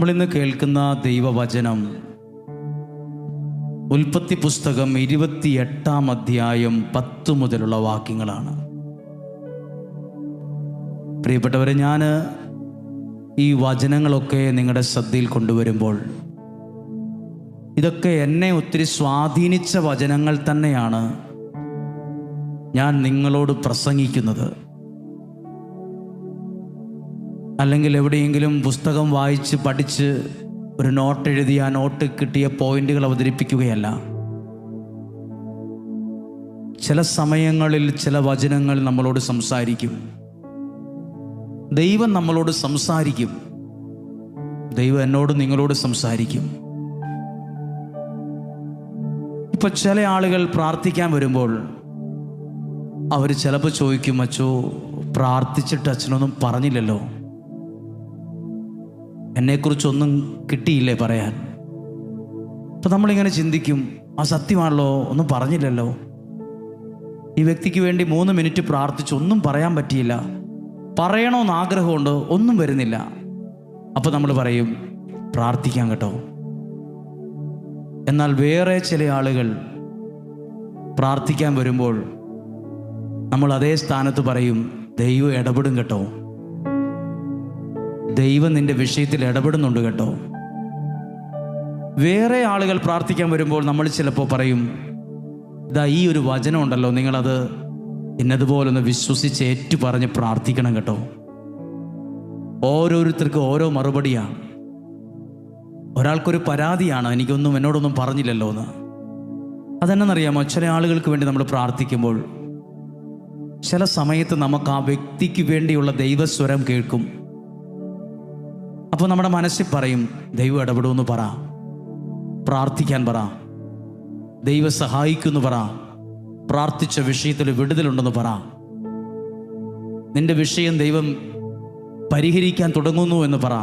നമ്മളിന്ന് കേൾക്കുന്ന ദൈവവചനം ഉൽപ്പത്തി പുസ്തകം 28-ാം അധ്യായം 10 മുതലുള്ള വാക്യങ്ങളാണ്. പ്രിയപ്പെട്ടവരെ, ഞാൻ ഈ വചനങ്ങളൊക്കെ നിങ്ങളുടെ ശ്രദ്ധയിൽ കൊണ്ടുവരുമ്പോൾ ഇതൊക്കെ എന്നെ ഒത്തിരി സ്വാധീനിച്ച വചനങ്ങൾ തന്നെയാണ് ഞാൻ നിങ്ങളോട് പ്രസംഗിക്കുന്നത്. അല്ലെങ്കിൽ എവിടെയെങ്കിലും പുസ്തകം വായിച്ച് പഠിച്ച് ഒരു നോട്ട് എഴുതി ആ നോട്ട് കിട്ടിയ പോയിന്റുകൾ അവതരിപ്പിക്കുകയല്ല. ചില സമയങ്ങളിൽ ചില വചനങ്ങൾ നമ്മളോട് സംസാരിക്കും. ദൈവം നമ്മളോട് സംസാരിക്കും. ദൈവം എന്നോട് നിങ്ങളോട് സംസാരിക്കും. ഇപ്പൊ ചില ആളുകൾ പ്രാർത്ഥിക്കാൻ വരുമ്പോൾ അവർ ചിലപ്പോൾ ചോദിക്കും, അച്ചോ പ്രാർത്ഥിച്ചിട്ട് അച്ഛനൊന്നും പറഞ്ഞില്ലല്ലോ, എന്നെക്കുറിച്ചൊന്നും കിട്ടിയില്ലേ പറയാൻ. അപ്പം നമ്മളിങ്ങനെ ചിന്തിക്കും, ആ സത്യമാണല്ലോ, ഒന്നും പറഞ്ഞില്ലല്ലോ, ഈ വ്യക്തിക്ക് വേണ്ടി 3 മിനിറ്റ് പ്രാർത്ഥിച്ച് ഒന്നും പറയാൻ പറ്റിയില്ല, പറയണമെന്ന് ആഗ്രഹമുണ്ട്, ഒന്നും വരുന്നില്ല. അപ്പം നമ്മൾ പറയും പ്രാർത്ഥിക്കാം കേട്ടോ. എന്നാൽ വേറെ ചില ആളുകൾ പ്രാർത്ഥിക്കാൻ വരുമ്പോൾ നമ്മൾ അതേ സ്ഥാനത്ത് പറയും, ദൈവം ഇടപെടും കേട്ടോ, ദൈവം നിന്റെ വിഷയത്തിൽ ഇടപെടുന്നുണ്ട് കേട്ടോ. വേറെ ആളുകൾ പ്രാർത്ഥിക്കാൻ വരുമ്പോൾ നമ്മൾ ചിലപ്പോൾ പറയും, ഇതാ ഈ ഒരു വചനം ഉണ്ടല്ലോ, നിങ്ങളത് ഇന്നതുപോലൊന്ന് വിശ്വസിച്ച് ഏറ്റു പറഞ്ഞ് പ്രാർത്ഥിക്കണം കേട്ടോ. ഓരോരുത്തർക്കും ഓരോ മറുപടിയാണ്. ഒരാൾക്കൊരു പരാതിയാണ്, എന്നോടൊന്നും പറഞ്ഞില്ലല്ലോ എന്ന്. അതെന്നറിയാമോ, ചില ആളുകൾക്ക് വേണ്ടി നമ്മൾ പ്രാർത്ഥിക്കുമ്പോൾ ചില സമയത്ത് നമുക്ക് ആ വ്യക്തിക്ക് വേണ്ടിയുള്ള ദൈവസ്വരം കേൾക്കും. അപ്പോൾ നമ്മുടെ മനസ്സിൽ പറയും, ദൈവം ഇടപെടുമെന്ന് പറ, പ്രാർത്ഥിക്കാൻ പറ, ദൈവം സഹായിക്കുമെന്ന് പറ, പ്രാർത്ഥിച്ച വിഷയത്തിൽ വിടുതലുണ്ടെന്ന് പറ, നിന്റെ വിഷയം ദൈവം പരിഹരിക്കാൻ തുടങ്ങുന്നു എന്ന് പറ.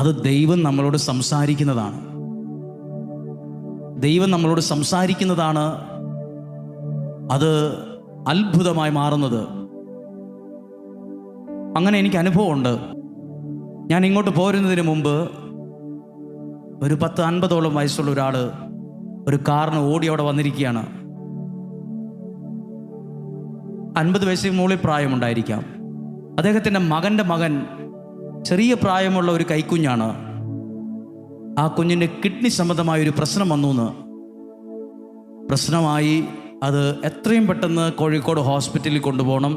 അത് ദൈവം നമ്മളോട് സംസാരിക്കുന്നതാണ്. ദൈവം നമ്മളോട് സംസാരിക്കുന്നതാണ് അത് അത്ഭുതമായി മാറുന്നത്. അങ്ങനെ എനിക്ക് അനുഭവമുണ്ട്. ഞാൻ ഇങ്ങോട്ട് പോരുന്നതിന് മുമ്പ് ഒരു 10-50 വയസ്സുള്ള ഒരാൾ ഒരു കാറിന് ഓടി അവിടെ വന്നിരിക്കുകയാണ്. 50 വയസ്സിന് മുകളിൽ പ്രായമുണ്ടായിരിക്കാം. അദ്ദേഹത്തിൻ്റെ മകൻ്റെ മകൻ ചെറിയ പ്രായമുള്ള ഒരു കൈക്കുഞ്ഞാണ്. ആ കുഞ്ഞിൻ്റെ കിഡ്നി സംബന്ധമായൊരു പ്രശ്നം വന്നു എന്ന്. പ്രശ്നമായി അത് എത്രയും പെട്ടെന്ന് കോഴിക്കോട് ഹോസ്പിറ്റലിൽ കൊണ്ടുപോകണം.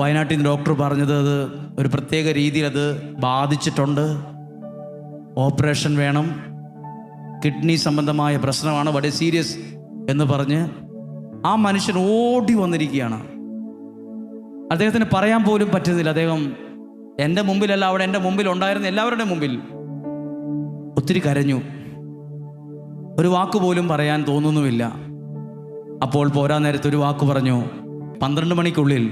വയനാട്ടിൽ നിന്ന് ഡോക്ടർ പറഞ്ഞത് അത് ഒരു പ്രത്യേക രീതിയിൽ അത് ബാധിച്ചിട്ടുണ്ട്, ഓപ്പറേഷൻ വേണം, കിഡ്നി സംബന്ധമായ പ്രശ്നമാണ്, വളരെ സീരിയസ് എന്ന് പറഞ്ഞ് ആ മനുഷ്യൻ ഓടി വന്നിരിക്കുകയാണ്. അദ്ദേഹത്തിന് പറയാൻ പോലും പറ്റുന്നില്ല. അദ്ദേഹം എൻ്റെ മുമ്പിലല്ല, അവിടെ എൻ്റെ മുമ്പിൽ ഉണ്ടായിരുന്ന എല്ലാവരുടെയും മുമ്പിൽ ഒത്തിരി കരഞ്ഞു. ഒരു വാക്ക് പോലും പറയാൻ തോന്നുന്നുമില്ല. അപ്പോൾ പോരാ നേരത്തെ ഒരു വാക്ക് പറഞ്ഞു, 12 മണിക്കുള്ളിൽ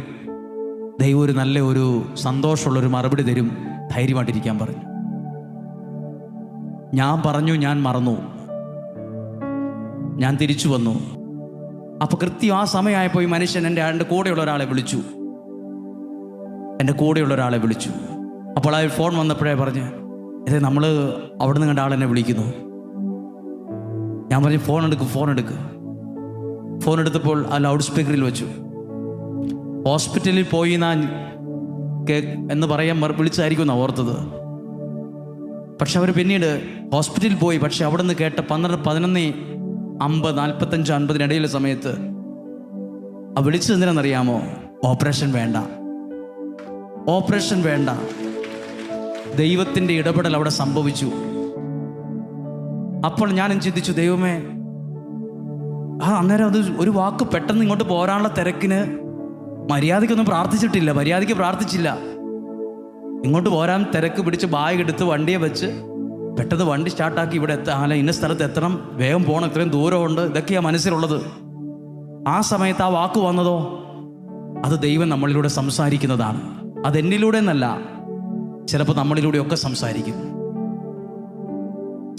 ദൈവം ഒരു നല്ല ഒരു സന്തോഷമുള്ളൊരു മറുപടി തരും, ധൈര്യമായിട്ടിരിക്കാൻ പറഞ്ഞു. ഞാൻ പറഞ്ഞു, ഞാൻ മറന്നു, ഞാൻ തിരിച്ചു വന്നു. അപ്പോൾ കൃത്യം ആ സമയമായപ്പോൾ ഈ മനുഷ്യൻ എൻ്റെ കൂടെയുള്ള ഒരാളെ വിളിച്ചു. അപ്പോൾ ആ ഫോൺ വന്നപ്പോഴേ പറഞ്ഞ്, ഇതേ നമ്മൾ അവിടെ നിന്ന് കണ്ട ആളെന്നെ വിളിക്കുന്നു. ഞാൻ പറഞ്ഞു ഫോൺ എടുക്ക്. ഫോൺ എടുത്തപ്പോൾ ആ ലൗഡ് സ്പീക്കറിൽ വെച്ചു. ഹോസ്പിറ്റലിൽ പോയി എന്ന് പറയാൻ വിളിച്ചായിരിക്കും എന്നാണ് ഓർത്തത്. പക്ഷെ അവർ പിന്നീട് ഹോസ്പിറ്റലിൽ പോയി. പക്ഷെ അവിടെ നിന്ന് കേട്ട 11:50, 45, 50 സമയത്ത് ആ വിളിച്ചത് എന്തിനാണെന്നറിയാമോ? ഓപ്പറേഷൻ വേണ്ട, ദൈവത്തിൻ്റെ ഇടപെടൽ അവിടെ സംഭവിച്ചു. അപ്പോൾ ഞാനും ചിന്തിച്ചു, ദൈവമേ, അന്നേരം അത് ഒരു വാക്ക് പെട്ടെന്ന് ഇങ്ങോട്ട് പോരാനുള്ള തിരക്കിന് മര്യാദയ്ക്കൊന്നും പ്രാർത്ഥിച്ചില്ല. ഇങ്ങോട്ട് പോരാൻ തിരക്ക് പിടിച്ച് ബാഗ് എടുത്ത് വണ്ടിയെ വെച്ച് പെട്ടെന്ന് വണ്ടി സ്റ്റാർട്ടാക്കി ഇവിടെ ഇന്ന സ്ഥലത്ത് എത്തണം, വേഗം പോകണം, ഇത്രയും ദൂരമുണ്ട്, ഇതൊക്കെയാണ് മനസ്സിലുള്ളത്. ആ സമയത്ത് ആ വാക്ക് വന്നതോ, അത് ദൈവം നമ്മളിലൂടെ സംസാരിക്കുന്നതാണ്. അതെന്നിലൂടെ എന്നല്ല, ചിലപ്പോൾ നമ്മളിലൂടെയൊക്കെ സംസാരിക്കും.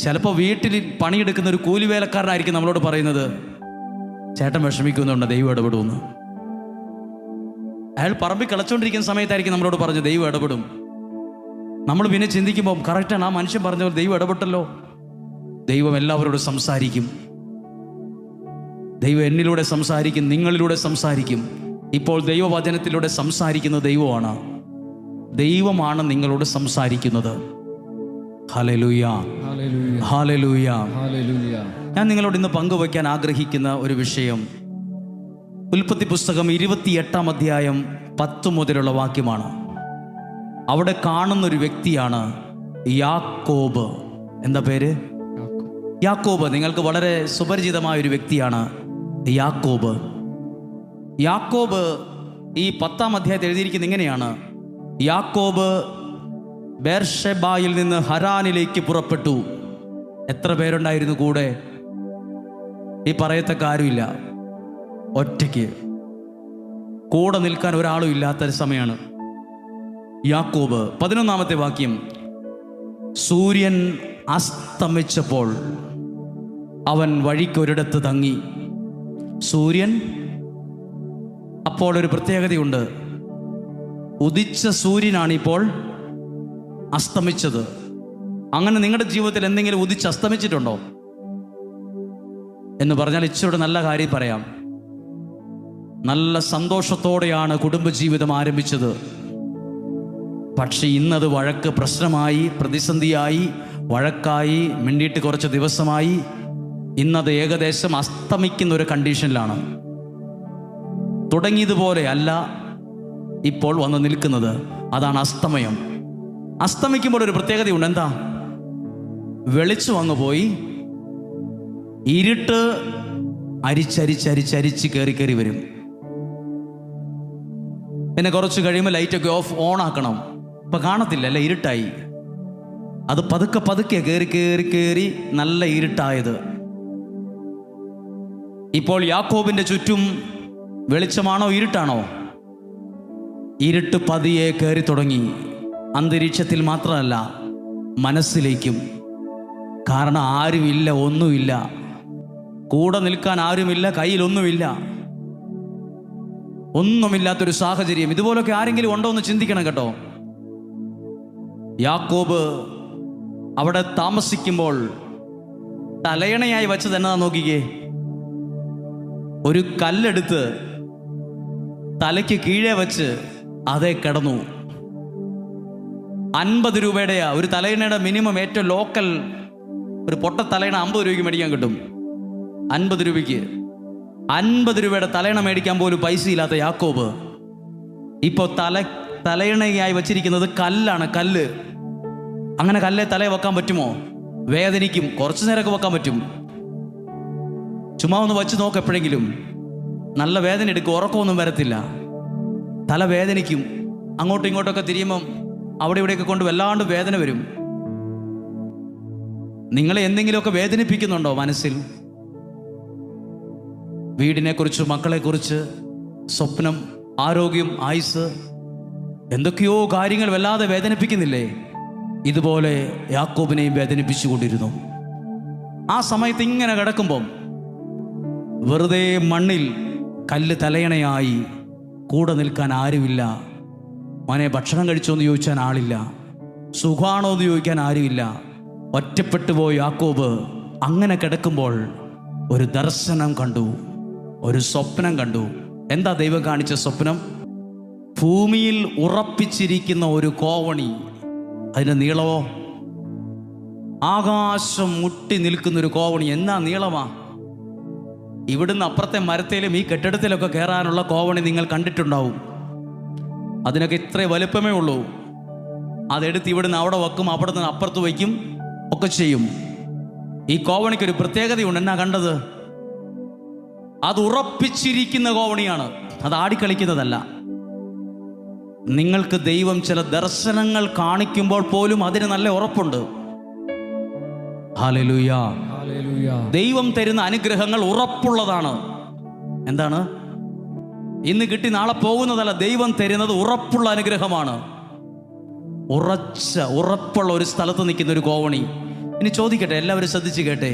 ചിലപ്പോൾ വീട്ടിൽ പണിയെടുക്കുന്ന ഒരു കൂലിവേലക്കാരനായിരിക്കും നമ്മളോട് പറയുന്നത്, ചേട്ടൻ വിഷമിക്കുന്നുണ്ട്, ദൈവം ഇടപെടുമെന്ന്. അയാൾ പറമ്പിൽ കളിച്ചുകൊണ്ടിരിക്കുന്ന സമയത്തായിരിക്കും നമ്മളോട് പറഞ്ഞു, ദൈവം ഇടപെടും. നമ്മൾ പിന്നെ ചിന്തിക്കുമ്പോൾ കറക്റ്റാണ്, ആ മനുഷ്യൻ പറഞ്ഞ പോലെ ദൈവം ഇടപെട്ടല്ലോ. ദൈവം എല്ലാവരോടും സംസാരിക്കും. ദൈവം എന്നിലൂടെ സംസാരിക്കും, നിങ്ങളിലൂടെ സംസാരിക്കും. ഇപ്പോൾ ദൈവവചനത്തിലൂടെ സംസാരിക്കുന്ന ദൈവമാണ്. ദൈവമാണ് നിങ്ങളോട് സംസാരിക്കുന്നത്. Hallelujah, hallelujah, hallelujah. ഞാൻ നിങ്ങളോട് ഇന്ന് പങ്കുവയ്ക്കാൻ ആഗ്രഹിക്കുന്ന ഒരു വിഷയം ഉൽപ്പത്തി പുസ്തകം 28-ാം അധ്യായം 10 മുതലുള്ള വാക്യമാണ്. അവിടെ കാണുന്നൊരു വ്യക്തിയാണ് യാക്കോബ്. എന്താ പേര്? യാക്കോബ്. നിങ്ങൾക്ക് വളരെ സുപരിചിതമായ ഒരു വ്യക്തിയാണ് യാക്കോബ്. യാക്കോബ് ഈ 10-ാം അധ്യായത്തിൽ എഴുതിയിരിക്കുന്നത് ഇങ്ങനെയാണ്: യാക്കോബ് ബേർഷെബായിൽ നിന്ന് ഹരാനിലേക്ക് പുറപ്പെട്ടു. എത്ര പേരുണ്ടായിരുന്നു കൂടെ? ഈ പറയത്തക്ക ആരുമില്ല, ഒറ്റയ്ക്ക്. കൂടെ നിൽക്കാൻ ഒരാളും ഇല്ലാത്ത സമയമാണ്. യാക്കോബ് 11-ാമത്തെ വാക്യം: സൂര്യൻ അസ്തമിച്ചപ്പോൾ അവൻ വഴിക്കൊരിടത്ത് തങ്ങി. സൂര്യൻ, അപ്പോൾ ഒരു പ്രത്യേകതയുണ്ട്. ഉദിച്ച സൂര്യനാണിപ്പോൾ അസ്തമിച്ചത്. അങ്ങനെ നിങ്ങളുടെ ജീവിതത്തിൽ എന്തെങ്കിലും ഉദിച്ച് അസ്തമിച്ചിട്ടുണ്ടോ എന്ന് പറഞ്ഞാൽ ഇച്ചിരി നല്ല കാര്യം പറയാം. നല്ല സന്തോഷത്തോടെയാണ് കുടുംബജീവിതം ആരംഭിച്ചത്. പക്ഷെ ഇന്നത് വഴക്ക്, പ്രശ്നമായി, പ്രതിസന്ധിയായി, വഴക്കായി, മിണ്ടിയിട്ട് കുറച്ച് ദിവസമായി. ഇന്നത് ഏകദേശം അസ്തമിക്കുന്ന ഒരു കണ്ടീഷനിലാണ്. തുടങ്ങിയതുപോലെ അല്ല ഇപ്പോൾ വന്ന് നിൽക്കുന്നത്. അതാണ് അസ്തമയം. അസ്തമിക്കുമ്പോൾ ഒരു പ്രത്യേകതയുണ്ട്. എന്താ? വെളിച്ചം അങ്ങ് പോയി, ഇരുട്ട് അരിച്ചരിച്ചരിച്ചരിച്ച് കയറി കയറി വരും. പിന്നെ കുറച്ച് കഴിയുമ്പോൾ ലൈറ്റൊക്കെ ഓൺ ആക്കണം. ഇപ്പം കാണത്തില്ല, അല്ല, ഇരുട്ടായി. അത് പതുക്കെ പതുക്കെ കയറി കയറി കയറി നല്ല ഇരുട്ടായത്. ഇപ്പോൾ യാക്കോബിന്റെ ചുറ്റും വെളിച്ചമാണോ ഇരുട്ടാണോ? ഇരുട്ട് പതിയെ കയറി തുടങ്ങി. അന്തരീക്ഷത്തിൽ മാത്രമല്ല, മനസ്സിലേക്കും. കാരണം ആരുമില്ല, ഒന്നുമില്ല, കൂടെ നിൽക്കാൻ ആരുമില്ല, കയ്യിലൊന്നുമില്ല, ഒന്നുമില്ലാത്തൊരു സാഹചര്യം. ഇതുപോലൊക്കെ ആരെങ്കിലും ഉണ്ടോ എന്ന് ചിന്തിക്കണം കേട്ടോ. യാക്കോബ് അവിടെ താമസിക്കുമ്പോൾ തലയണയായി വെച്ചത് എന്നതാ നോക്കിക്കേ. ഒരു കല്ലെടുത്ത് തലയ്ക്ക് കീഴേ വെച്ച് അതേ കിടന്നു. 50 രൂപയുടെയാ ഒരു തലയണയുടെ മിനിമം. ഏറ്റവും ലോക്കൽ ഒരു പൊട്ട തലയണ 50 രൂപയ്ക്ക് മേടിക്കാൻ കിട്ടും. 50 രൂപയ്ക്ക് 50 രൂപയുടെ തലയണ മേടിക്കാൻ പോലും പൈസ ഇല്ലാത്ത യാക്കോബ് ഇപ്പോൾ തലയണയായി വച്ചിരിക്കുന്നത് കല്ലാണ്. കല്ല്. അങ്ങനെ കല്ലേ തലയെ വെക്കാൻ പറ്റുമോ? വേദനിക്കും. കുറച്ചു നേരമൊക്കെ വെക്കാൻ പറ്റും. ചുമ്മാ ഒന്ന് വച്ച് നോക്ക്. എപ്പോഴെങ്കിലും നല്ല വേദന എടുക്കും, ഉറക്കമൊന്നും വരത്തില്ല, തല വേദനിക്കും. അങ്ങോട്ടും ഇങ്ങോട്ടൊക്കെ തിരിയുമ്പം അവിടെ ഇവിടെയൊക്കെ കൊണ്ട് വല്ലാണ്ട് വേദന വരും. നിങ്ങളെ എന്തെങ്കിലുമൊക്കെ വേദനിപ്പിക്കുന്നുണ്ടോ മനസ്സിൽ? വീടിനെക്കുറിച്ച്, മക്കളെക്കുറിച്ച്, സ്വപ്നം, ആരോഗ്യം, ആയുസ്, എന്തൊക്കെയോ കാര്യങ്ങൾ വല്ലാതെ വേദനിപ്പിക്കുന്നില്ലേ? ഇതുപോലെ യാക്കോബിനെയും വേദനിപ്പിച്ചുകൊണ്ടിരുന്നു. ആ സമയത്ത് ഇങ്ങനെ കിടക്കുമ്പം വെറുതെ മണ്ണിൽ കല്ല് തലയണയായി, കൂടെ നിൽക്കാൻ ആരുമില്ല. മോനെ ഭക്ഷണം കഴിച്ചോ എന്ന് ചോദിച്ചാൽ ആളില്ല, സുഖമാണോ എന്ന് ചോദിക്കാൻ ആരുമില്ല. ഒറ്റപ്പെട്ടു പോയി യാക്കോബ് അങ്ങനെ കിടക്കുമ്പോൾ ഒരു ദർശനം കണ്ടു, ഒരു സ്വപ്നം കണ്ടു. എന്താ ദൈവം കാണിച്ച സ്വപ്നം? ഭൂമിയിൽ ഉറപ്പിച്ചിരിക്കുന്ന ഒരു കോവണി, അതിൻ്റെ നീളമോ ആകാശം മുട്ടി നിൽക്കുന്നൊരു കോവണി. എന്നാ നീളമാ! ഇവിടുന്ന് അപ്പുറത്തെ മരത്തേലും ഈ കെട്ടിടത്തിലൊക്കെ കയറാനുള്ള കോവണി നിങ്ങൾ കണ്ടിട്ടുണ്ടാവും. അതിനൊക്കെ ഇത്രേ വലുപ്പമേ ഉള്ളൂ. അതെടുത്ത് ഇവിടുന്ന് അവിടെ വെക്കും, അവിടെ നിന്ന് അപ്പുറത്ത് വയ്ക്കും, ഒക്കെ ചെയ്യും. ഈ കോവണിക്കൊരു പ്രത്യേകതയുണ്ട്. എന്നാ കണ്ടത്? അത് ഉറപ്പിച്ചിരിക്കുന്ന കോവണിയാണ്, അത് ആടിക്കളിക്കുന്നതല്ല. നിങ്ങൾക്ക് ദൈവം ചില ദർശനങ്ങൾ കാണിക്കുമ്പോൾ പോലും അതിന് നല്ല ഉറപ്പുണ്ട്. Hallelujah, hallelujah. ദൈവം തരുന്ന അനുഗ്രഹങ്ങൾ ഉറപ്പുള്ളതാണ്. എന്താണ്? ഇന്ന് കിട്ടി നാളെ പോകുന്നതല്ല. ദൈവം തരുന്നത് ഉറപ്പുള്ള അനുഗ്രഹമാണ്. ഉറപ്പുള്ള ഒരു സ്ഥലത്ത് നിൽക്കുന്ന ഒരു കോവണി. ഇനി ചോദിക്കട്ടെ, എല്ലാവരും ശ്രദ്ധിച്ച് കേട്ടെ.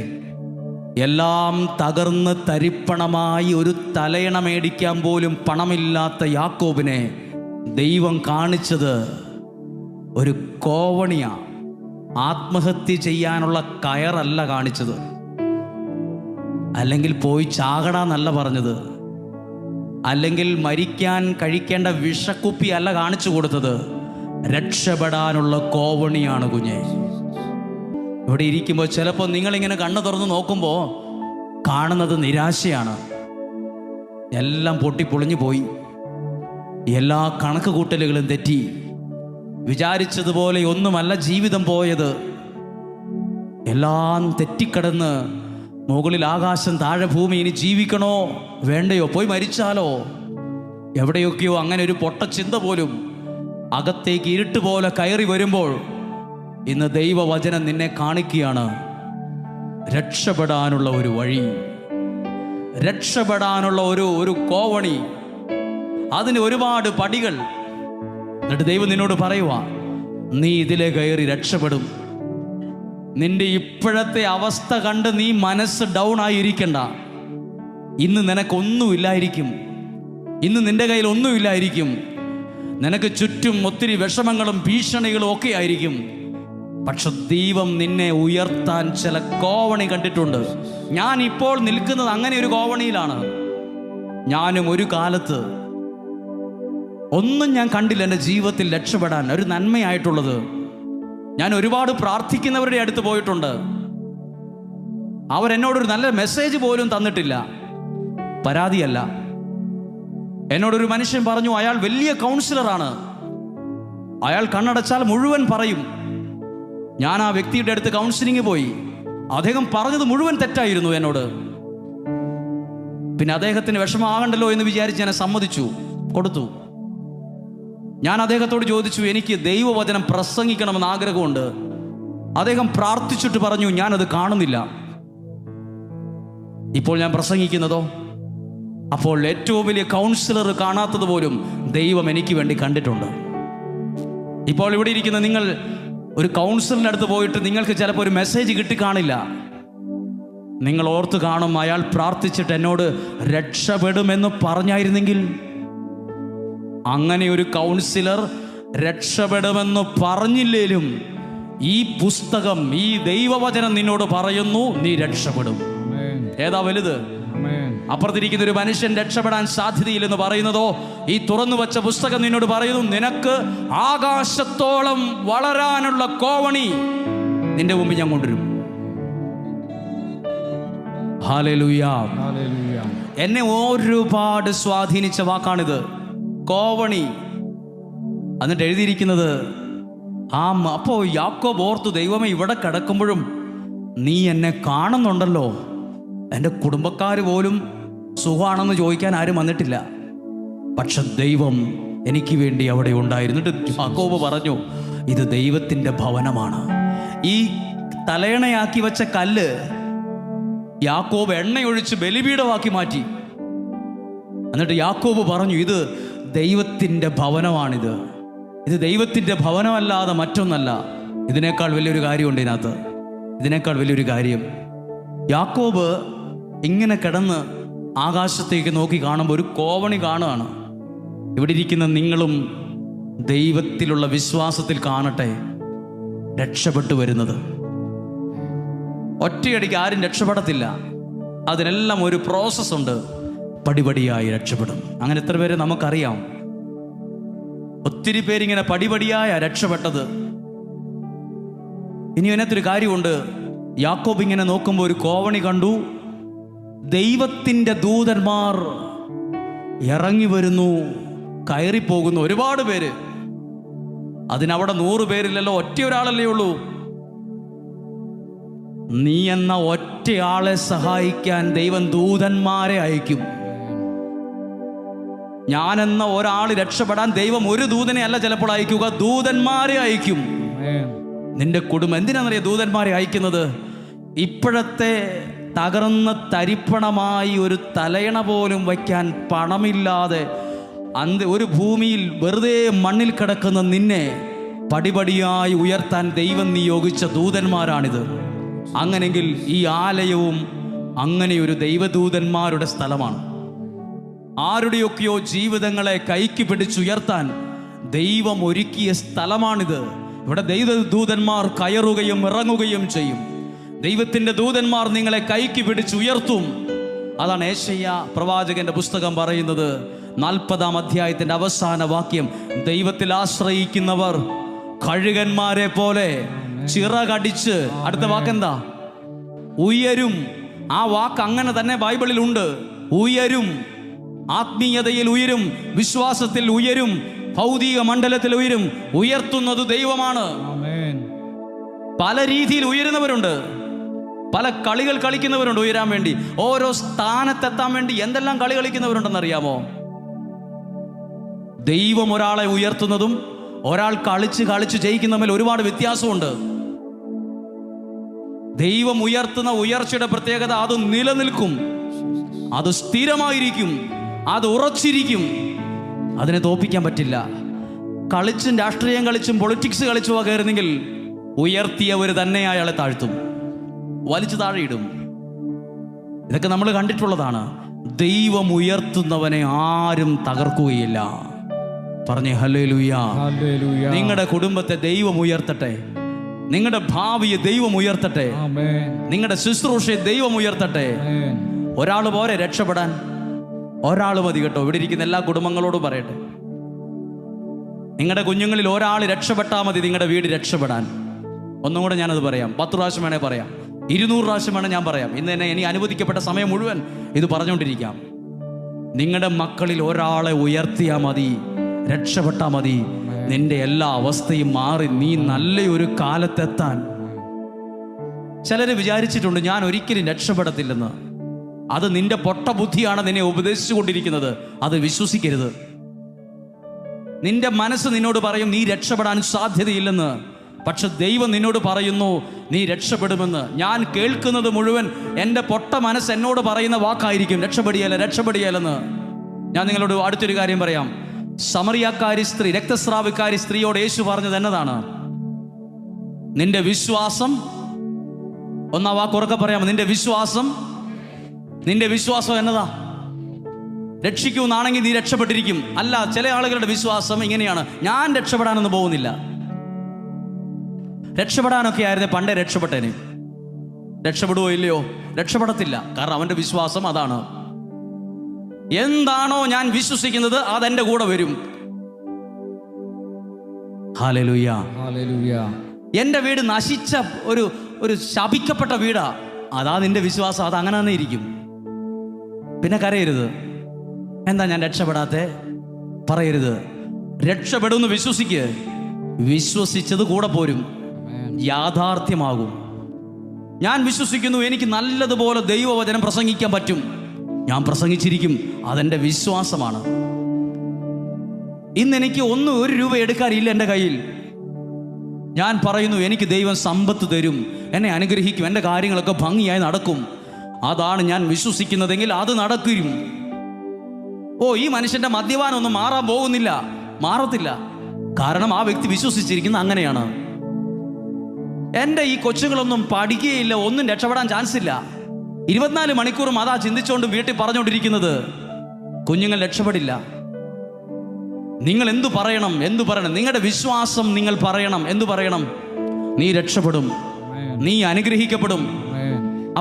എല്ലാം തകർന്ന് തരിപ്പണമായി ഒരു തലയണ മേടിക്കാൻ പോലും പണമില്ലാത്ത യാക്കോബിനെ ദൈവം കാണിച്ചത് ഒരു കോവണിയാ. ആത്മഹത്യ ചെയ്യാനുള്ള കയറല്ല കാണിച്ചത്, അല്ലെങ്കിൽ പോയി ചാകടാന്നല്ല പറഞ്ഞത്, അല്ലെങ്കിൽ മരിക്കാൻ കഴിക്കേണ്ട വിഷക്കുപ്പി അല്ല കാണിച്ചു കൊടുത്തത്. രക്ഷപ്പെടാനുള്ള കോവണിയാണ് കുഞ്ഞെ. ഇവിടെ ഇരിക്കുമ്പോൾ ചിലപ്പോൾ നിങ്ങളിങ്ങനെ കണ്ണു തുറന്ന് നോക്കുമ്പോൾ കാണുന്നത് നിരാശയാണ്. എല്ലാം പൊട്ടിപ്പൊളിഞ്ഞു പോയി, എല്ലാ കണക്ക് കൂട്ടലുകളും തെറ്റി, വിചാരിച്ചതുപോലെ ഒന്നുമല്ല ജീവിതം പോയത്. എല്ലാം തെറ്റിക്കടന്ന് മുകളിൽ ആകാശം താഴെ ഭൂമി. ഇനി ജീവിക്കണോ വേണ്ടയോ, പോയി മരിച്ചാലോ? എവിടെയൊക്കെയോ അങ്ങനെ ഒരു പൊട്ടച്ചിന്ത പോലും അകത്തേക്ക് ഇരുട്ട് പോലെ കയറി വരുമ്പോൾ ഇന്ന് ദൈവവചനം നിന്നെ കാണിക്കുകയാണ് രക്ഷപ്പെടാനുള്ള ഒരു വഴി, രക്ഷപ്പെടാനുള്ള ഒരു കോവണി. അതിന് ഒരുപാട് പടികൾ. എന്നിട്ട് ദൈവം നിന്നോട് പറയുക, നീ ഇതിലെ കയറി രക്ഷപ്പെടും. നിന്റെ ഇപ്പോഴത്തെ അവസ്ഥ കണ്ട് നീ മനസ്സ് ഡൗൺ ആയിരിക്കണ്ട. ഇന്ന് നിനക്കൊന്നുമില്ലായിരിക്കും, ഇന്ന് നിന്റെ കയ്യിൽ ഒന്നുമില്ലായിരിക്കും. നിനക്ക് ചുറ്റും ഒത്തിരി വിഷമങ്ങളും ഭീഷണികളും ഒക്കെ ആയിരിക്കും. പക്ഷെ ദൈവം നിന്നെ ഉയർത്താൻ ചില കോവണി കണ്ടിട്ടുണ്ട്. ഞാൻ ഇപ്പോൾ നിൽക്കുന്നത് അങ്ങനെ ഒരു കോവണിയിലാണ്. ഞാനും ഒരു കാലത്ത് ഒന്നും ഞാൻ കണ്ടില്ല എൻ്റെ ജീവിതത്തിൽ രക്ഷപ്പെടാൻ ഒരു നന്മയായിട്ടുള്ളത്. ഞാൻ ഒരുപാട് പ്രാർത്ഥിക്കുന്നവരുടെ അടുത്ത് പോയിട്ടുണ്ട്. അവരെന്നോടൊരു നല്ല മെസ്സേജ് പോലും തന്നിട്ടില്ല. പരാതിയല്ല. എന്നോടൊരു മനുഷ്യൻ പറഞ്ഞു, അയാൾ വലിയ കൗൺസിലറാണ്, അയാൾ കണ്ണടച്ചാൽ മുഴുവൻ പറയും. ഞാൻ ആ വ്യക്തിയുടെ അടുത്ത് കൗൺസിലിംഗ് പോയി. അദ്ദേഹം പറഞ്ഞത് മുഴുവൻ തെറ്റായിരുന്നു എന്നോട്. പിന്നെ അദ്ദേഹത്തിന് വിഷമമാകണ്ടല്ലോ എന്ന് വിചാരിച്ച് ഞാൻ സമ്മതിച്ചു, കൊടുത്തു. ഞാൻ അദ്ദേഹത്തോട് ചോദിച്ചു, എനിക്ക് ദൈവവചനം പ്രസംഗിക്കണമെന്ന് ആഗ്രഹമുണ്ട്. അദ്ദേഹം പ്രാർത്ഥിച്ചിട്ട് പറഞ്ഞു, ഞാനത് കാണുന്നില്ല. ഇപ്പോൾ ഞാൻ പ്രസംഗിക്കുന്നതോ? അപ്പോൾ ഏറ്റവും വലിയ കൗൺസിലർ കാണാത്തത് പോലും ദൈവം എനിക്ക് വേണ്ടി കണ്ടിട്ടുണ്ട്. ഇപ്പോൾ ഇവിടെ ഇരിക്കുന്ന നിങ്ങൾ ഒരു കൗൺസിലറിൻ്റെ അടുത്ത് പോയിട്ട് നിങ്ങൾക്ക് ചിലപ്പോൾ ഒരു മെസ്സേജ് കിട്ടിക്കാണില്ല. നിങ്ങൾ ഓർത്ത് കാണും, അയാൾ പ്രാർത്ഥിച്ചിട്ട് എന്നോട് രക്ഷപ്പെടുമെന്ന് പറഞ്ഞായിരുന്നെങ്കിൽ. അങ്ങനെ ഒരു കൗൺസിലർ രക്ഷപ്പെടുമെന്ന് പറഞ്ഞില്ലേലും ഈ പുസ്തകം, ഈ ദൈവവചനം നിന്നോട് പറയുന്നു, നീ രക്ഷപ്പെടും. ഏതാ വലുത്? അപ്പുറത്തിരിക്കുന്ന ഒരു മനുഷ്യൻ രക്ഷപ്പെടാൻ സാധ്യതയില്ലെന്ന് പറയുന്നതോ, ഈ തുറന്നു വച്ച പുസ്തകം നിന്നോട് പറയുന്നു, നിനക്ക് ആകാശത്തോളം വളരാനുള്ള കോവണി നിന്റെ മുമ്പിൽ ഞാൻ കൊണ്ടുവരും. ഹല്ലേലൂയ. എന്നെ ഒരുപാട് സ്വാധീനിച്ച വാക്കാണിത്, കോവണി. എന്നിട്ട് എഴുതിയിരിക്കുന്നത് അപ്പോൾ യാക്കോബ് ഓർത്തു, ദൈവമേ, ഇവിടെ കിടക്കുമ്പോഴും നീ എന്നെ കാണുന്നുണ്ടല്ലോ. എൻ്റെ കുടുംബക്കാർ പോലും സുഖമാണെന്ന് ചോദിക്കാൻ ആരും വന്നിട്ടില്ല, പക്ഷെ ദൈവം എനിക്ക് വേണ്ടി അവിടെ ഉണ്ടായിരുന്നിട്ട് യാക്കോബ് പറഞ്ഞു, ഇത് ദൈവത്തിൻ്റെ ഭവനമാണ്. ഈ തലയണയാക്കി വെച്ച കല്ല് യാക്കോബ് എണ്ണയൊഴിച്ച് ബലിപീഠമാക്കി മാറ്റി. എന്നിട്ട് യാക്കോബ് പറഞ്ഞു, ഇത് ദൈവത്തിൻ്റെ ഭവനമാണിത്. ഇത് ദൈവത്തിൻ്റെ ഭവനമല്ലാതെ മറ്റൊന്നല്ല. ഇതിനേക്കാൾ വലിയൊരു കാര്യമുണ്ട് ഇതിനകത്ത്. ഇതിനേക്കാൾ വലിയൊരു കാര്യം, യാക്കോബ് ഇങ്ങനെ കിടന്ന് ആകാശത്തേക്ക് നോക്കി കാണുമ്പോൾ ഒരു കോവണി കാണുകയാണ്. ഇവിടെ ഇരിക്കുന്ന നിങ്ങളും ദൈവത്തിലുള്ള വിശ്വാസത്തിൽ കാണട്ടെ രക്ഷപ്പെട്ടു വരുന്നത്. ഒറ്റയടിക്ക് ആരും രക്ഷപ്പെടത്തില്ല. അതിനെല്ലാം ഒരു പ്രോസസ്സുണ്ട്. പടിപടിയായി രക്ഷപ്പെടും. അങ്ങനെ എത്ര പേരെ നമുക്കറിയാം? ഒത്തിരി പേരിങ്ങനെ പടിപടിയായ രക്ഷപ്പെട്ടത്. ഇനി അതിനകത്തൊരു കാര്യമുണ്ട്. യാക്കോബ് ഇങ്ങനെ നോക്കുമ്പോൾ ഒരു കോവണി കണ്ടു. ദൈവത്തിൻ്റെ ദൂതന്മാർ ഇറങ്ങി വരുന്നു, കയറിപ്പോകുന്നു. ഒരുപാട് പേര്. അതിനവിടെ 100 പേരില്ലല്ലോ, ഒറ്റ ഒരാളല്ലേ ഉള്ളൂ. നീ എന്ന ഒറ്റയാളെ സഹായിക്കാൻ ദൈവം ദൂതന്മാരെ അയക്കും. ഞാനെന്ന ഒരാൾ രക്ഷപ്പെടാൻ ദൈവം ഒരു ദൂതനെ അല്ല ചിലപ്പോൾ അയക്കുക, ദൂതന്മാരെ അയക്കും. നിന്റെ കുടുംബം എന്തിനാണെന്നറിയാം ദൂതന്മാരെ അയക്കുന്നത്? ഇപ്പോഴത്തെ തകർന്ന തരിപ്പണമായി ഒരു തലയണ പോലും വയ്ക്കാൻ പണമില്ലാതെ ഒരു ഭൂമിയിൽ വെറുതെ മണ്ണിൽ കിടക്കുന്ന നിന്നെ പടിപടിയായി ഉയർത്താൻ ദൈവം നിയോഗിച്ച ദൂതന്മാരാണിത്. അങ്ങനെങ്കിൽ ഈ ആലയവും അങ്ങനെയൊരു ദൈവദൂതന്മാരുടെ സ്ഥലമാണ്. ആരുടെയൊക്കെയോ ജീവിതങ്ങളെ കൈക്ക് പിടിച്ചുയർത്താൻ ദൈവം ഒരുക്കിയ സ്ഥലമാണിത്. ഇവിടെ ദൈവദൂതന്മാർ കയറുകയും ഇറങ്ങുകയും ചെയ്യും. ദൈവത്തിൻ്റെ ദൂതന്മാർ നിങ്ങളെ കൈക്ക് പിടിച്ച് ഉയർത്തും. അതാണ് യേശയ്യ പ്രവാചകന്റെ പുസ്തകം പറയുന്നത്. 40-ാം അധ്യായത്തിന്റെ അവസാന വാക്യം, ദൈവത്തിൽ ആശ്രയിക്കുന്നവർ കഴുകന്മാരെ പോലെ ചിറകടിച്ച്, അടുത്ത വാക്കെന്താ? ഉയരും. ആ വാക്ക് അങ്ങനെ തന്നെ ബൈബിളിലുണ്ട്. ഉയരും, ആത്മീയതയിൽ ഉയരും, വിശ്വാസത്തിൽ ഉയരും, ഭൗതിക മണ്ഡലത്തിൽ ഉയരും. ഉയർത്തുന്നത് ദൈവമാണ്. പല രീതിയിൽ ഉയരുന്നവരുണ്ട്, പല കളികൾ കളിക്കുന്നവരുണ്ട് ഉയരാൻ വേണ്ടി. ഓരോ സ്ഥാനത്തെത്താൻ വേണ്ടി എന്തെല്ലാം കളി കളിക്കുന്നവരുണ്ടെന്നറിയാമോ? ദൈവം ഒരാളെ ഉയർത്തുന്നതും ഒരാൾ കളിച്ച് ജയിക്കുന്ന തമ്മിൽ ഒരുപാട് വ്യത്യാസമുണ്ട്. ദൈവം ഉയർത്തുന്ന ഉയർച്ചയുടെ പ്രത്യേകത, അത് നിലനിൽക്കും, അത് സ്ഥിരമായിരിക്കും, അത് ഉറച്ചിരിക്കും. അതിനെ തോപ്പിക്കാൻ പറ്റില്ല. കളിച്ചും രാഷ്ട്രീയം കളിച്ചും പൊളിറ്റിക്സ് കളിച്ചും കയറുന്നെങ്കിൽ ഉയർത്തിയവർ തന്നെ അയാളെ താഴ്ത്തും, വലിച്ചു താഴെയിടും. ഇതൊക്കെ നമ്മൾ കണ്ടിട്ടുള്ളതാണ്. ദൈവം ഉയർത്തുന്നവനെ ആരും തകർക്കുകയില്ല. പറഞ്ഞേ ഹല്ലേലൂയ. നിങ്ങളുടെ കുടുംബത്തെ ദൈവം ഉയർത്തട്ടെ, നിങ്ങളുടെ ഭാവിയെ ദൈവം ഉയർത്തട്ടെ, നിങ്ങളുടെ ശുശ്രൂഷയെ ദൈവം ഉയർത്തട്ടെ. ഒരാൾ പോരെ രക്ഷപ്പെടാൻ, ഒരാൾ മതി കേട്ടോ. ഇവിടെ ഇരിക്കുന്ന എല്ലാ കുടുംബങ്ങളോടും പറയട്ടെ, നിങ്ങളുടെ കുഞ്ഞുങ്ങളിൽ ഒരാൾ രക്ഷപ്പെട്ടാൽ മതി നിങ്ങളുടെ വീട് രക്ഷപ്പെടാൻ. ഒന്നും കൂടെ ഞാനത് പറയാം, 10 പ്രാവശ്യം വേണേ പറയാം, 200 പ്രാവശ്യം വേണേ ഞാൻ പറയാം. ഇന്ന് തന്നെ എനിക്ക് അനുവദിക്കപ്പെട്ട സമയം മുഴുവൻ ഇത് പറഞ്ഞുകൊണ്ടിരിക്കാം. നിങ്ങളുടെ മക്കളിൽ ഒരാളെ ഉയർത്തിയാൽ മതി, രക്ഷപ്പെട്ടാൽ മതി. നിന്റെ എല്ലാ അവസ്ഥയും മാറി നീ നല്ലൊരു കാലത്തെത്താൻ. ചിലര് വിചാരിച്ചിട്ടുണ്ട് ഞാൻ ഒരിക്കലും രക്ഷപ്പെടത്തില്ലെന്ന്. അത് നിന്റെ പൊട്ട ബുദ്ധിയാണ് നിന്നെ ഉപദേശിച്ചു കൊണ്ടിരിക്കുന്നത്. അത് വിശ്വസിക്കരുത്. നിന്റെ മനസ്സ് നിന്നോട് പറയും നീ രക്ഷപ്പെടാൻ സാധ്യതയില്ലെന്ന്. പക്ഷെ ദൈവം നിന്നോട് പറയുന്നു നീ രക്ഷപ്പെടുമെന്ന്. ഞാൻ കേൾക്കുന്നത് മുഴുവൻ എൻ്റെ പൊട്ട മനസ്സ് എന്നോട് പറയുന്ന വാക്കായിരിക്കും, രക്ഷപ്പെടിയല്ലെന്ന്. ഞാൻ നിങ്ങളോട് അടുത്തൊരു കാര്യം പറയാം. സമറിയാക്കാരി സ്ത്രീ, രക്തസ്രാവിക്കാരി സ്ത്രീയോട് യേശു പറഞ്ഞത് എന്നതാണ്? നിന്റെ വിശ്വാസം, ഒന്നാ വാക്കുറക്കെ പറയാമോ? നിന്റെ വിശ്വാസം എന്നതാ? രക്ഷിക്കുമെന്നാണെങ്കിൽ നീ രക്ഷപ്പെട്ടിരിക്കും. അല്ല, ചില ആളുകളുടെ വിശ്വാസം ഇങ്ങനെയാണ്, ഞാൻ രക്ഷപ്പെടാനൊന്നും പോകുന്നില്ല. രക്ഷപ്പെടാനൊക്കെ ആയിരുന്നേ പണ്ടേ രക്ഷപ്പെട്ടേനെ. രക്ഷപ്പെടുവോ ഇല്ലയോ? രക്ഷപ്പെടത്തില്ല. കാരണം അവന്റെ വിശ്വാസം അതാണ്. എന്താണോ ഞാൻ വിശ്വസിക്കുന്നത് അതെന്റെ കൂടെ വരും. Hallelujah, hallelujah. എന്റെ വീട് നശിച്ച ഒരു ശപിക്കപ്പെട്ട വീടാ, അതാ നിന്റെ വിശ്വാസം, അത് അങ്ങനെ തന്നെ ഇരിക്കും. പിന്നെ കരയരുത്, എന്താ ഞാൻ രക്ഷപ്പെടാത്തെ പറയരുത്. രക്ഷപ്പെടുമെന്ന് വിശ്വസിക്ക്. വിശ്വസിച്ചത് കൂടെ പോരും, യാഥാർത്ഥ്യമാകും. ഞാൻ വിശ്വസിക്കുന്നു എനിക്ക് നല്ലതുപോലെ ദൈവവചനം പ്രസംഗിക്കാൻ പറ്റും, ഞാൻ പ്രസംഗിച്ചിരിക്കും, അതെൻ്റെ വിശ്വാസമാണ്. ഇന്ന് എനിക്ക് 1 രൂപ എടുക്കാനില്ല എൻ്റെ കയ്യിൽ. ഞാൻ പറയുന്നു എനിക്ക് ദൈവം സമ്പത്ത് തരും, എന്നെ അനുഗ്രഹിക്കും, എൻ്റെ കാര്യങ്ങളൊക്കെ ഭംഗിയായി നടക്കും. അതാണ് ഞാൻ വിശ്വസിക്കുന്നതെങ്കിൽ അത് നടക്കും. ഈ മനുഷ്യൻ്റെ മദ്യപാനമൊന്നും മാറാൻ പോകുന്നില്ല, മാറത്തില്ല. കാരണം ആ വ്യക്തി വിശ്വസിച്ചിരിക്കുന്ന അങ്ങനെയാണ്. എൻ്റെ ഈ കൊച്ചുങ്ങളൊന്നും പഠിക്കുകയില്ല, ഒന്നും രക്ഷപ്പെടാൻ ചാൻസ് ഇല്ല. 24 മണിക്കൂറും അതാ ചിന്തിച്ചുകൊണ്ട് വീട്ടിൽ പറഞ്ഞുകൊണ്ടിരിക്കുന്നത്. കുഞ്ഞുങ്ങൾ രക്ഷപ്പെടില്ല. നിങ്ങൾ എന്തു പറയണം? നിങ്ങളുടെ വിശ്വാസം നിങ്ങൾ പറയണം. എന്തു പറയണം? നീ രക്ഷപ്പെടും, നീ അനുഗ്രഹിക്കപ്പെടും.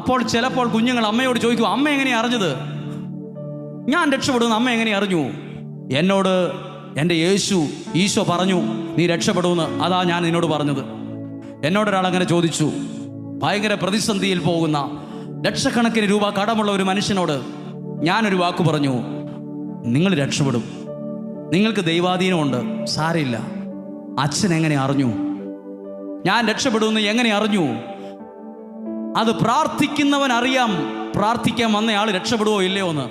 അപ്പോൾ ചിലപ്പോൾ കുഞ്ഞുങ്ങൾ അമ്മയോട് ചോദിക്കും, അമ്മ എങ്ങനെയാ അറിഞ്ഞത് ഞാൻ രക്ഷപ്പെടുമെന്ന്? അമ്മ എങ്ങനെ അറിഞ്ഞു? എന്നോട് എൻ്റെ ഈശോ പറഞ്ഞു നീ രക്ഷപ്പെടുമെന്ന്, അതാ ഞാൻ നിന്നോട് പറഞ്ഞത്. എന്നോടൊരാൾ അങ്ങനെ ചോദിച്ചു. ഭയങ്കര പ്രതിസന്ധിയിൽ പോകുന്ന ലക്ഷക്കണക്കിന് രൂപ കടമുള്ള ഒരു മനുഷ്യനോട് ഞാനൊരു വാക്ക് പറഞ്ഞു, നിങ്ങൾ രക്ഷപ്പെടും, നിങ്ങൾക്ക് ദൈവാധീനമുണ്ട്, സാരമില്ല. അച്ഛൻ എങ്ങനെ അറിഞ്ഞു ഞാൻ രക്ഷപ്പെടുമെന്ന്? എങ്ങനെ അറിഞ്ഞു? അത് പ്രാർത്ഥിക്കുന്നവൻ അറിയാം, പ്രാർത്ഥിക്കാൻ വന്നയാൾ രക്ഷപ്പെടുവോ ഇല്ലയോ എന്ന്.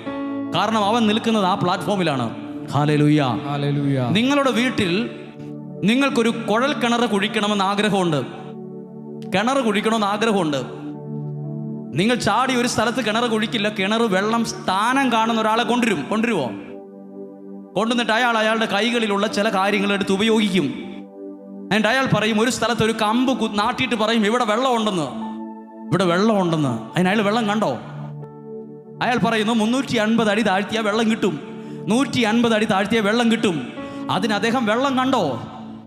കാരണം അവൻ നിൽക്കുന്നത് ആ പ്ലാറ്റ്ഫോമിലാണ്. Hallelujah, hallelujah. നിങ്ങളുടെ വീട്ടിൽ നിങ്ങൾക്കൊരു കുഴൽ കിണർ കുഴിക്കണമെന്ന് ആഗ്രഹമുണ്ട്, നിങ്ങൾ ചാടി ഒരു സ്ഥലത്ത് കിണർ കുഴിക്കില്ല. കിണർ വെള്ളം സ്ഥാനം കാണുന്ന ഒരാളെ കൊണ്ടുവരുമോ? കൊണ്ടുവന്നിട്ട് അയാളുടെ കൈകളിലുള്ള ചില കാര്യങ്ങൾ എടുത്ത് ഉപയോഗിക്കും. എന്നിട്ട് അയാൾ പറയും, ഒരു സ്ഥലത്ത് ഒരു കമ്പ് നാട്ടിയിട്ട് പറയും ഇവിടെ വെള്ളമുണ്ടെന്ന്. അതിന് അയാൾ വെള്ളം കണ്ടോ? അയാൾ പറയുന്നു 350 അടി താഴ്ത്തിയാൽ വെള്ളം കിട്ടും, 150 അടി താഴ്ത്തിയാൽ വെള്ളം കിട്ടും. അതിന് അദ്ദേഹം വെള്ളം കണ്ടോ?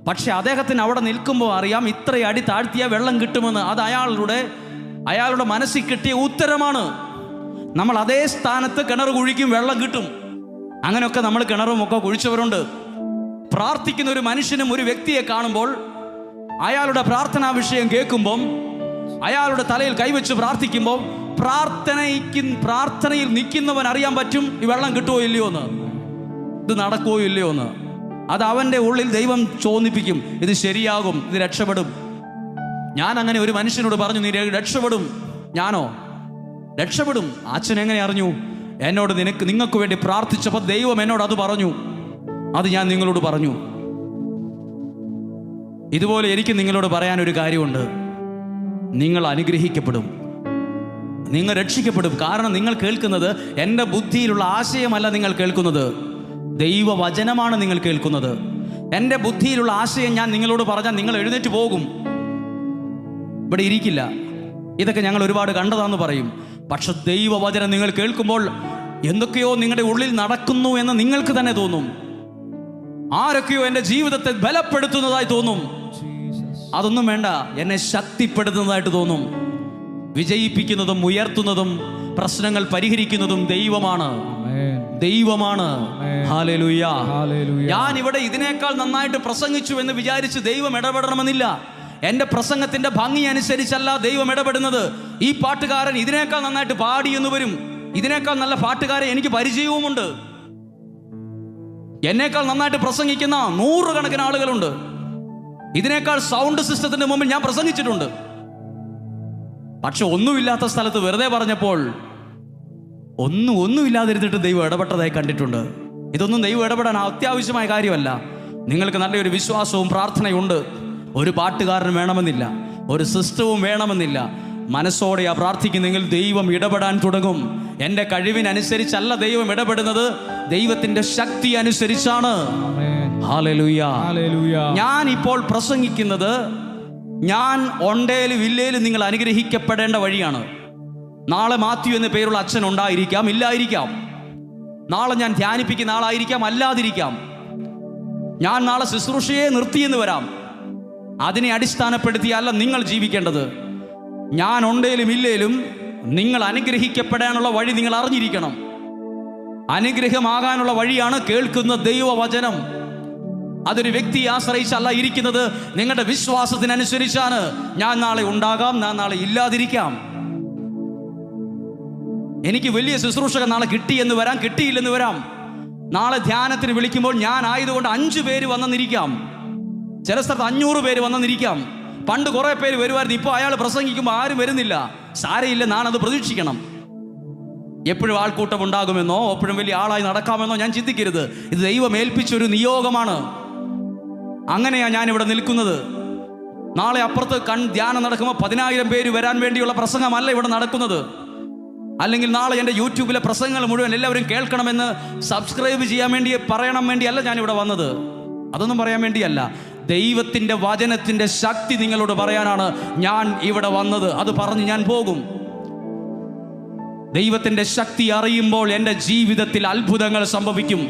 പക്ഷെ അദ്ദേഹത്തിന് അവിടെ നിൽക്കുമ്പോൾ അറിയാം ഇത്ര അടി താഴ്ത്തിയ വെള്ളം കിട്ടുമെന്ന്. അത് അയാളുടെ മനസ്സിൽ കിട്ടിയ ഉത്തരമാണ്. നമ്മൾ അതേ സ്ഥാനത്ത് കിണർ കുഴിക്കും, വെള്ളം കിട്ടും. അങ്ങനെയൊക്കെ നമ്മൾ കിണറും ഒക്കെ കുഴിച്ചവരുണ്ട്. പ്രാർത്ഥിക്കുന്ന ഒരു മനുഷ്യനും ഒരു വ്യക്തിയെ കാണുമ്പോൾ, അയാളുടെ പ്രാർത്ഥനാ വിഷയം കേൾക്കുമ്പം, അയാളുടെ തലയിൽ കൈവച്ച് പ്രാർത്ഥിക്കുമ്പോൾ, പ്രാർത്ഥനയിൽ നിൽക്കുന്നവൻ അറിയാൻ പറ്റും ഈ വെള്ളം കിട്ടുമോ ഇല്ലയോ എന്ന്, ഇത് നടക്കുമോ ഇല്ലയോ എന്ന്. അത് അവൻ്റെ ഉള്ളിൽ ദൈവം ചോദിപ്പിക്കും, ഇത് ശരിയാകും, ഇത് രക്ഷപ്പെടും. ഞാൻ അങ്ങനെ ഒരു മനുഷ്യനോട് പറഞ്ഞു, നീ രക്ഷപ്പെടും. ഞാനോ രക്ഷപ്പെടും? അച്ഛൻ എങ്ങനെ അറിഞ്ഞു? എന്നോട് നിങ്ങൾക്ക് വേണ്ടി പ്രാർത്ഥിച്ചപ്പോൾ ദൈവം എന്നോട് അത് പറഞ്ഞു. അത് ഞാൻ നിങ്ങളോട് പറഞ്ഞു. ഇതുപോലെ എനിക്ക് നിങ്ങളോട് പറയാനൊരു കാര്യമുണ്ട്. നിങ്ങൾ അനുഗ്രഹിക്കപ്പെടും, നിങ്ങൾ രക്ഷിക്കപ്പെടും. കാരണം നിങ്ങൾ കേൾക്കുന്നത് എൻ്റെ ബുദ്ധിയിലുള്ള ആശയമല്ല, നിങ്ങൾ കേൾക്കുന്നത് ദൈവവചനമാണ്. നിങ്ങൾ കേൾക്കുന്നത് എൻ്റെ ബുദ്ധിയിലുള്ള ആശയം ഞാൻ നിങ്ങളോട് പറഞ്ഞാൽ നിങ്ങൾ എഴുന്നേറ്റ് പോകും, ഇവിടെ ഇരിക്കില്ല. ഇതൊക്കെ ഞങ്ങൾ ഒരുപാട് കണ്ടതാന്ന് പറയും. പക്ഷെ ദൈവവചനം നിങ്ങൾ കേൾക്കുമ്പോൾ എന്തൊക്കെയോ നിങ്ങളുടെ ഉള്ളിൽ നടക്കുന്നു എന്ന് നിങ്ങൾക്ക് തന്നെ തോന്നും. ആരൊക്കെയോ എൻ്റെ ജീവിതത്തെ ബലപ്പെടുത്തുന്നതായി തോന്നും. അതൊന്നും വേണ്ട, എന്നെ ശക്തിപ്പെടുത്തുന്നതായിട്ട് തോന്നും. വിജയിപ്പിക്കുന്നതും ഉയർത്തുന്നതും പ്രശ്നങ്ങൾ പരിഹരിക്കുന്നതും ദൈവമാണ്. ദൈവമാണ്. ഹല്ലേലൂയ. ഞാൻ ഇവിടെ ഇതിനേക്കാൾ നന്നായിട്ട് പ്രസംഗിച്ചു എന്ന് വിചാരിച്ച് ദൈവം ഇടപെടണമെന്നില്ല. എൻ്റെ പ്രസംഗത്തിന്റെ ഭംഗി അനുസരിച്ചല്ല ദൈവം ഇടപെടുന്നത്. ഈ പാട്ടുകാരൻ ഇതിനേക്കാൾ നന്നായിട്ട് പാടി എന്ന് വരും. ഇതിനേക്കാൾ നല്ല പാട്ടുകാരെ എനിക്ക് പരിചയവുമുണ്ട്. എന്നേക്കാൾ നന്നായിട്ട് പ്രസംഗിക്കുന്ന 100 കണക്കിന് ആളുകളുണ്ട്. ഇതിനേക്കാൾ സൗണ്ട് സിസ്റ്റത്തിന്റെ മുമ്പിൽ ഞാൻ പ്രസംഗിച്ചിട്ടുണ്ട്. പക്ഷെ ഒന്നുമില്ലാത്ത സ്ഥലത്ത് വെറുതെ പറഞ്ഞപ്പോൾ ഒന്നുമില്ലാതിരുന്നിട്ട് ദൈവം ഇടപെട്ടതായി കണ്ടിട്ടുണ്ട്. ഇതൊന്നും ദൈവം ഇടപെടാൻ അത്യാവശ്യമായ കാര്യമല്ല. നിങ്ങൾക്ക് നല്ലൊരു വിശ്വാസവും പ്രാർത്ഥനയുണ്ട്. ഒരു പാട്ടുകാരൻ വേണമെന്നില്ല, ഒരു സിസ്റ്റവും വേണമെന്നില്ല. മനസ്സോടെയാ പ്രാർത്ഥിക്കുന്നെങ്കിൽ ദൈവം ഇടപെടാൻ തുടങ്ങും. എൻ്റെ കഴിവിനനുസരിച്ചല്ല ദൈവം ഇടപെടുന്നത്, ദൈവത്തിൻ്റെ ശക്തി അനുസരിച്ചാണ്. ഹല്ലേലൂയ. ഞാൻ ഇപ്പോൾ പ്രസംഗിക്കുന്നത് ഞാൻ ഒണ്ടേലും ഇല്ലേലും നിങ്ങൾ അനുഗ്രഹിക്കപ്പെടേണ്ട വഴിയാണ്. നാളെ മാത്യു എന്ന പേരുള്ള അച്ഛൻ ഉണ്ടായിരിക്കാം, ഇല്ലായിരിക്കാം. നാളെ ഞാൻ ധ്യാനിപ്പിക്കുന്ന ആളായിരിക്കാം, അല്ലാതിരിക്കാം. ഞാൻ നാളെ ശുശ്രൂഷയെ നിർത്തിയെന്ന് വരാം. അതിനെ അടിസ്ഥാനപ്പെടുത്തിയല്ല നിങ്ങൾ ജീവിക്കേണ്ടത്. ഞാൻ ഉണ്ടേലും ഇല്ലേലും നിങ്ങൾ അനുഗ്രഹിക്കപ്പെടാനുള്ള വഴി നിങ്ങൾ അറിഞ്ഞിരിക്കണം. അനുഗ്രഹമാകാനുള്ള വഴിയാണ് കേൾക്കുന്ന ദൈവവചനം. അതൊരു വ്യക്തിയെ ആശ്രയിച്ചല്ല ഇരിക്കുന്നത്, നിങ്ങളുടെ വിശ്വാസത്തിനനുസരിച്ചാണ്. ഞാൻ നാളെ ഉണ്ടാകാം, ഞാൻ നാളെ ഇല്ലാതിരിക്കാം. എനിക്ക് വലിയ ശുശ്രൂഷകൻ നാളെ കിട്ടിയെന്ന് വരാം, കിട്ടിയില്ലെന്ന് വരാം. നാളെ ധ്യാനത്തിന് വിളിക്കുമ്പോൾ ഞാൻ ആയതുകൊണ്ട് 5 പേര് വന്നെന്നിരിക്കാം. ചില സ്ഥലത്ത് 500 പേര് വന്നെന്നിരിക്കാം. പണ്ട് കുറെ പേര് വരുമായിരുന്നു. ഇപ്പോൾ അയാൾ പ്രസംഗിക്കുമ്പോൾ ആരും വരുന്നില്ല. സാരയില്ല, നാളത് പ്രതീക്ഷിക്കണം. എപ്പോഴും ആൾക്കൂട്ടം ഉണ്ടാകുമെന്നോ എപ്പോഴും വലിയ ആളായി നടക്കാമെന്നോ ഞാൻ ചിന്തിക്കരുത്. ഇത് ദൈവം ഏൽപ്പിച്ചൊരു നിയോഗമാണ്. അങ്ങനെയാണ് ഞാനിവിടെ നിൽക്കുന്നത്. നാളെ അപ്പുറത്ത് ധ്യാനം നടക്കുമ്പോൾ 10,000 പേര് വരാൻ വേണ്ടിയുള്ള പ്രസംഗമല്ല ഇവിടെ നടക്കുന്നത്. അല്ലെങ്കിൽ നാളെ എൻ്റെ യൂട്യൂബിലെ പ്രസംഗങ്ങൾ മുഴുവൻ എല്ലാവരും കേൾക്കണമെന്ന് സബ്സ്ക്രൈബ് ചെയ്യാൻ വേണ്ടി പറയണം വേണ്ടിയല്ല ഞാനിവിടെ വന്നത്. അതൊന്നും പറയാൻ വേണ്ടിയല്ല. ദൈവത്തിൻ്റെ വചനത്തിൻ്റെ ശക്തി നിങ്ങളോട് പറയാനാണ് ഞാൻ ഇവിടെ വന്നത്. അത് പറഞ്ഞ് ഞാൻ പോകും. ദൈവത്തിൻ്റെ ശക്തി അറിയുമ്പോൾ എൻ്റെ ജീവിതത്തിൽ അത്ഭുതങ്ങൾ സംഭവിക്കും.